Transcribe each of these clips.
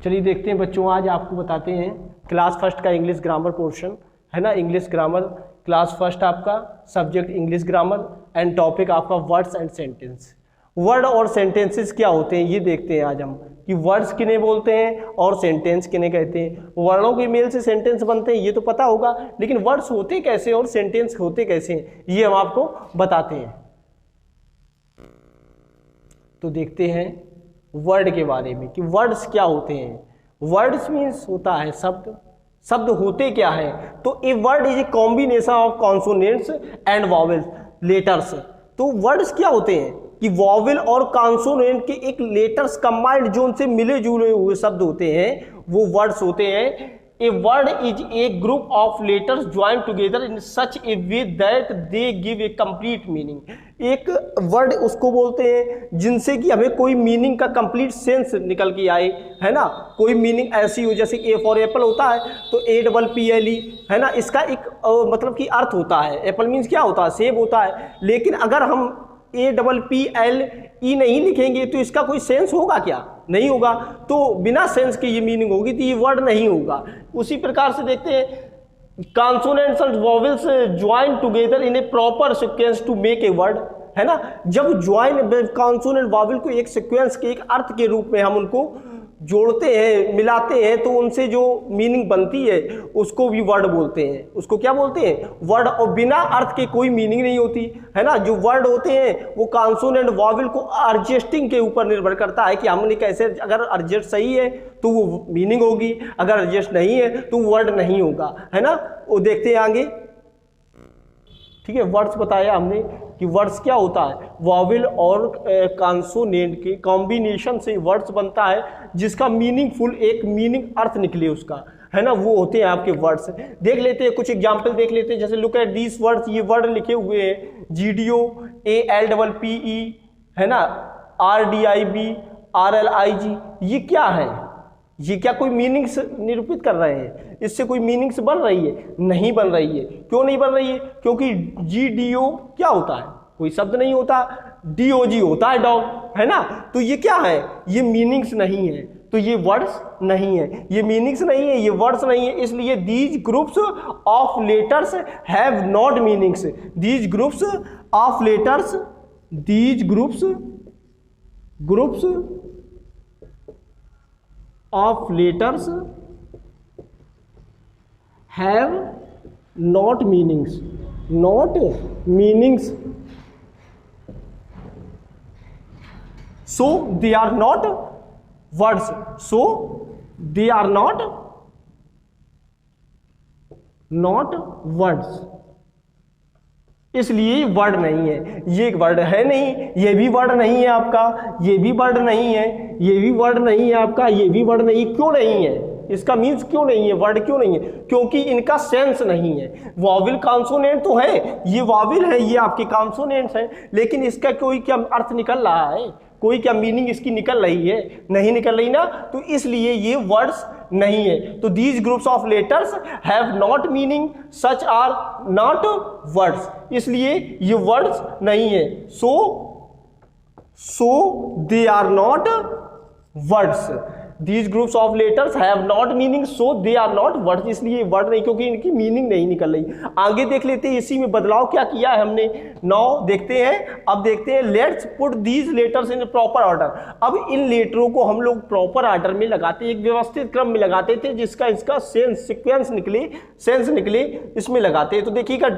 चलिए देखते हैं बच्चों, आज आपको बताते हैं क्लास फर्स्ट का इंग्लिश ग्रामर पोर्शन है ना। इंग्लिश ग्रामर क्लास फर्स्ट आपका subject English grammar and topic आपका वर्ड्स एंड सेंटेंस। वर्ड और सेंटेंसेस क्या होते हैं ये देखते हैं आज हम, कि वर्ड्स किन्हें बोलते हैं और सेंटेंस किन्हें कहते हैं। वर्डों के मेल से सेंटेंस बनते हैं ये तो पता होगा, लेकिन वर्ड्स होते कैसे और सेंटेंस होते कैसे हैं ये हम आपको बताते हैं। तो देखते हैं वर्ड के बारे में कि वर्ड्स क्या होते हैं। वर्ड्स मीन्स होता है शब्द। शब्द होते क्या है? तो a word is a combination of consonants and vowels letters. तो वर्ड्स क्या होते हैं कि वॉवेल और कॉन्सोनेंट के एक लेटर्स कंबाइंड जो उनसे मिले जुले हुए शब्द होते हैं वो वर्ड्स होते हैं। A word is a group of letters join together in such A way that they give a complete meaning. एक वर्ड उसको बोलते हैं जिनसे कि हमें कोई मीनिंग का कंप्लीट सेंस निकल के आए, है ना। कोई मीनिंग ऐसी हो जैसे ए फॉर एप्पल होता है तो APPLE है ना, इसका एक मतलब कि अर्थ होता है। एप्पल मीन्स क्या होता है? सेब होता है। लेकिन अगर हम APPLE नहीं लिखेंगे तो इसका कोई सेंस होगा क्या? नहीं होगा। तो बिना सेंस के ये मीनिंग होगी तो ये वर्ड नहीं होगा। उसी प्रकार से देखते हैं consonants and vowels join together in a proper sequence to make a word, है ना। जब ज्वाइन कॉन्सोनेंट वॉवेल को एक सीक्वेंस के एक अर्थ के रूप में हम उनको जोड़ते हैं, मिलाते हैं, तो उनसे जो मीनिंग बनती है उसको भी वर्ड बोलते हैं। उसको क्या बोलते हैं? वर्ड। और बिना अर्थ के कोई मीनिंग नहीं होती, है ना। जो वर्ड होते हैं वो कॉन्सोनेंट वॉवेल को एडजस्टिंग के ऊपर निर्भर करता है कि हमने कैसे, अगर एडजस्ट सही है तो वो मीनिंग होगी, अगर एडजस्ट नहीं है तो वर्ड नहीं होगा, है ना। वो देखते हैं आगे, ठीक है। वर्ड्स बताया हमने कि वर्ड्स क्या होता है, वॉवेल और कॉन्सोनेंट के कॉम्बिनेशन से वर्ड्स बनता है जिसका मीनिंगफुल एक मीनिंग अर्थ निकले उसका, है ना। वो होते हैं आपके वर्ड्स। देख लेते हैं कुछ एग्जांपल देख लेते हैं। जैसे लुक एट दीस वर्ड्स, ये वर्ड लिखे हुए हैं GDO ALPPE, है ना, RDIB RLIG। ये क्या है? ये क्या कोई मीनिंग्स निरूपित कर रहे हैं? इससे कोई मीनिंग्स बन रही है? नहीं बन रही है। क्यों नहीं बन रही है? क्योंकि GDO क्या होता है? कोई शब्द नहीं होता। DOG होता है डॉग, है ना। तो ये क्या है? ये मीनिंग्स नहीं है, तो ये वर्ड्स नहीं है। ये मीनिंग्स नहीं है, ये वर्ड्स नहीं है। इसलिए these groups of letters have not meanings. These groups of letters, these groups of letters have not meanings, so they are not words, so they are not words। इसलिए वर्ड नहीं है। ये एक वर्ड है नहीं, ये भी वर्ड नहीं है आपका, ये भी वर्ड नहीं है, ये भी वर्ड नहीं है आपका, ये भी वर्ड नहीं। क्यों नहीं है? इसका मीन्स क्यों नहीं है? वर्ड क्यों नहीं है? क्योंकि इनका सेंस नहीं है। वॉवेल कॉन्सोनेंट तो है, ये वॉवेल है, ये आपके कॉन्सोनेंट्स हैं, लेकिन इसका कोई क्या अर्थ निकल रहा है? कोई क्या मीनिंग इसकी निकल रही है? नहीं निकल रही ना। तो इसलिए ये वर्ड्स नहीं है। तो these groups of letters have not meaning, such are not words. इसलिए ये वर्ड्स नहीं है। So they are not words. These groups of letters have not meaning, so they are not words। इसलिए वर्ड नहीं, क्योंकि इनकी मीनिंग नहीं निकल रही। आगे देख लेते हैं इसी में बदलाव क्या किया है हमने। नाउ देखते हैं, अब देखते हैं let's put these letters in proper order. अब इन लेटरों को हम लोग प्रॉपर ऑर्डर में लगाते, एक व्यवस्थित क्रम में लगाते थे जिसका इसका सेंस सीक्वेंस निकले, सेंस निकले, इसमें लगाते। तो देखिएगा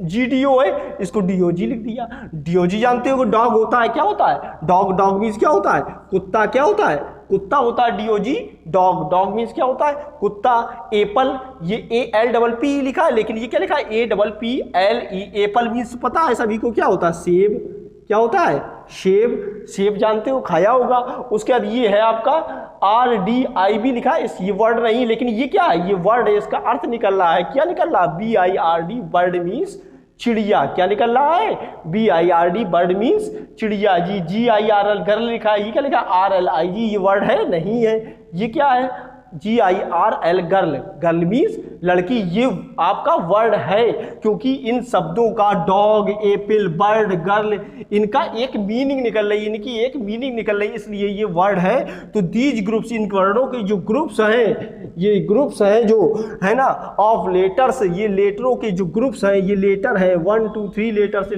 GDO है, इसको DOG लिख दिया। DOG जानते हो डॉग होता है, क्या होता है? डॉग। डॉग मीन्स क्या होता है? कुत्ता। क्या होता है? कुत्ता होता है। DOG dog. डॉग मीन्स क्या होता है? कुत्ता। एप्पल, ये ALPPE लिखा है, लेकिन ये क्या लिखा है? APPLE। एप्पल मीन्स पता है सभी को क्या होता है? सेब। क्या होता है? सेब। सेब जानते हो, खाया होगा। उसके बाद ये है आपका RDIB लिखा है, ये वर्ड नहीं, लेकिन ये क्या है? ये वर्ड है, इसका अर्थ निकल रहा है। क्या निकल रहा है? BIRD। बर्ड मीन्स चिड़िया। क्या निकल रहा है? BIRD बर्ड मीन्स चिड़िया। GIRL गर्ल लिखा है, ये क्या लिखा है? RLIG। ये वर्ड है? नहीं है। ये क्या है? GIRL गर्ल, गर्ल मीन्स लड़की, ये आपका वर्ड है क्योंकि इन शब्दों का डॉग, एप्पल, बर्ड, गर्ल, इनका एक मीनिंग निकल रही है, इनकी एक मीनिंग निकल रही है, इसलिए ये वर्ड है। तो दीज ग्रुप्स, इन वर्डों के जो ग्रुप्स हैं, ये ग्रुप्स हैं जो है ना ऑफ लेटर्स, ये लेटरों के जो ग्रुप्स हैं, ये लेटर है 1 2 3 लेटर्स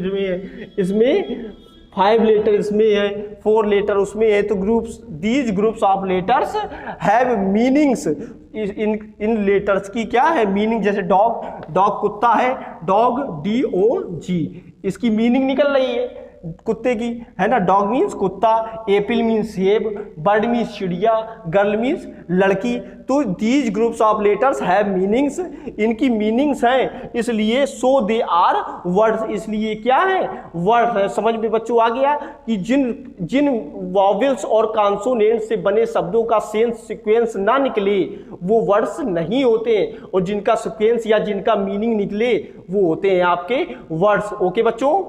इसमें 5 लेटर इसमें है, 4 लेटर उसमें है। तो groups, these groups of letters have meanings, in letters की क्या है मीनिंग। जैसे डॉग, डॉग कुत्ता है, डॉग DOG, इसकी मीनिंग निकल रही है कुत्ते की, है ना, डॉग मीन्स कुत्ता, एप्पल मीन्स सेब, बर्ड मीन्स चिड़िया, गर्ल मीन्स लड़की। तो these groups of letters have meanings, इनकी मीनिंग्स हैं, इसलिए सो दे आर वर्ड्स, इसलिए क्या है वर्ड्स है। समझ में बच्चों आ गया कि जिन वॉवेल्स और कॉन्सोनेंट से बने शब्दों का सेंस सीक्वेंस ना निकले वो वर्ड्स नहीं होते हैं, और जिनका सीक्वेंस या जिनका मीनिंग निकले वो होते हैं आपके वर्ड्स। ओके बच्चों,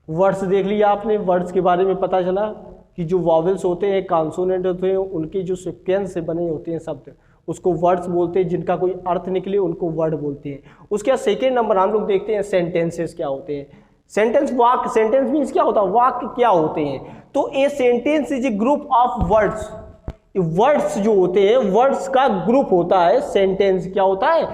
वर्ड्स देख लिया आपने, वर्ड्स के बारे में पता चला कि जो वॉवेल्स होते हैं, कॉन्सोनेंट होते हैं, उनके जो सीक्वेंस से बने होते हैं शब्द, उसको वर्ड्स बोलते हैं, जिनका कोई अर्थ निकले उनको वर्ड बोलते हैं। उसके बाद सेकेंड नंबर हम लोग देखते हैं सेंटेंसेस क्या होते हैं। सेंटेंस, वाक्य, सेंटेंस मीन्स क्या होता है, वाक्य क्या होते हैं। तो a sentence is a group of words, words जो होते हैं वर्ड्स का ग्रुप होता है। सेंटेंस क्या होता है,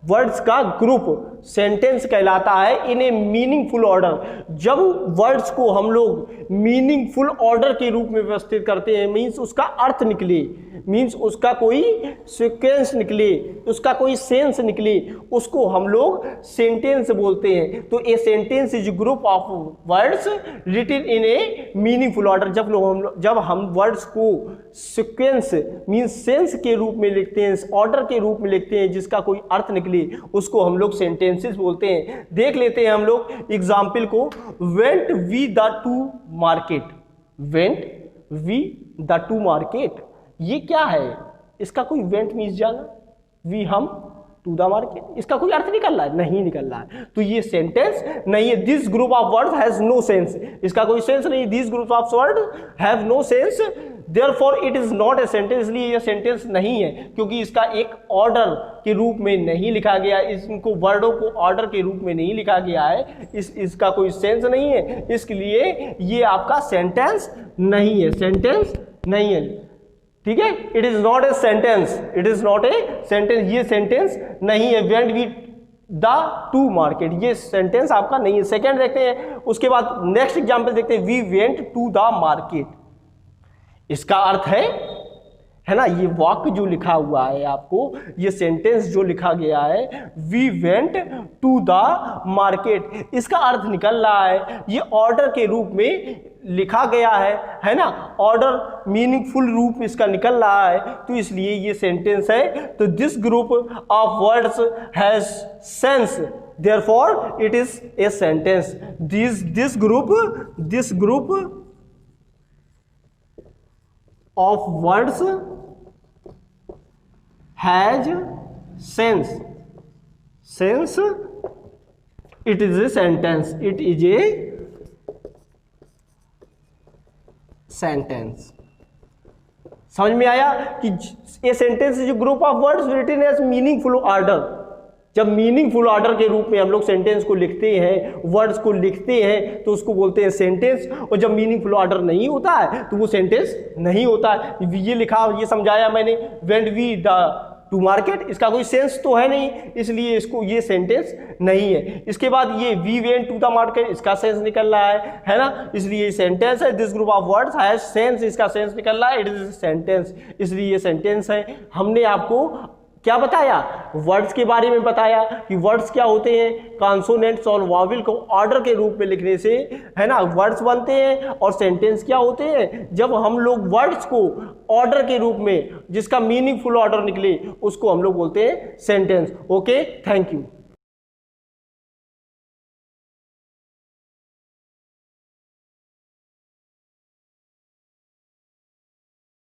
वर्ड्स का ग्रुप सेंटेंस कहलाता है इन ए मीनिंगफुल ऑर्डर। जब वर्ड्स को हम लोग मीनिंगफुल ऑर्डर के रूप में व्यवस्थित करते हैं, मीन्स उसका अर्थ निकले, मीन्स उसका कोई सीक्वेंस निकले, उसका कोई सेंस निकले, उसको हम लोग सेंटेंस बोलते हैं। तो a sentence is group of words written in a meaningful order. जब हम वर्ड्स को सीक्वेंस मीन्स सेंस के रूप में लिखते हैं, ऑर्डर के रूप में लिखते हैं, जिसका कोई अर्थ निकले, उसको हम लोग सेंटेंसेस बोलते हैं। देख लेते हैं हम लोग एग्जाम्पल को। Went we the to market, went we the to market, ये क्या है, इसका कोई वेंट मीन्स जाना, वी हम, टू द मार्केट, इसका कोई अर्थ निकल रहा है, नहीं निकल रहा है, तो ये सेंटेंस नहीं है। This group of words has no sense, इसका कोई सेंस नहीं। This group of words have no sense, therefore it is not a sentence, इसलिए यह सेंटेंस नहीं है, क्योंकि इसका एक ऑर्डर के रूप में नहीं लिखा गया, इनको वर्डों को ऑर्डर के रूप में नहीं लिखा गया है, इसका कोई सेंस नहीं है, इसलिए ये आपका सेंटेंस नहीं है, सेंटेंस नहीं है। ठीक है, it is not a sentence, it is not a sentence, ये सेंटेंस नहीं है। Went we the to market, ये सेंटेंस आपका नहीं है। सेकेंड देखते हैं, उसके बाद नेक्स्ट एग्जाम्पल देखते हैं। We went to the market, इसका अर्थ है ना, ये वाक्य जो लिखा हुआ है आपको, ये सेंटेंस जो लिखा गया है, we went to the market, इसका अर्थ निकल रहा है, ये ऑर्डर के रूप में लिखा गया है ना, ऑर्डर मीनिंगफुल रूप इसका निकल रहा है, तो इसलिए ये सेंटेंस है। तो this group of words has sense, therefore it is a sentence. This group of words has sense, it is a sentence, it is a sentence। समझ में आया कि ये सेंटेंस जो group of words written as meaningful order, जब meaningful order के रूप में हम लोग सेंटेंस को लिखते हैं, वर्ड्स को लिखते हैं, तो उसको बोलते हैं सेंटेंस। और जब मीनिंगफुल ऑर्डर नहीं होता है तो वो सेंटेंस नहीं होता है। ये लिखा, ये समझाया मैंने, went we the to market, इसका कोई सेंस तो है नहीं, इसलिए इसको ये सेंटेंस नहीं है। इसके बाद ये we went to the market, इसका सेंस निकल रहा है ना, इसलिए ये सेंटेंस है। This group of words has sense, इसका सेंस निकल रहा है, इट इज सेंटेंस, इसलिए ये सेंटेंस है। हमने आपको क्या बताया, वर्ड्स के बारे में बताया कि वर्ड्स क्या होते हैं, कॉन्सोनेंट्स और वॉवेल को ऑर्डर के रूप में लिखने से, है ना, वर्ड्स बनते हैं। और सेंटेंस क्या होते हैं, जब हम लोग वर्ड्स को ऑर्डर के रूप में, जिसका मीनिंगफुल ऑर्डर निकले, उसको हम लोग बोलते हैं सेंटेंस। Okay, thank you.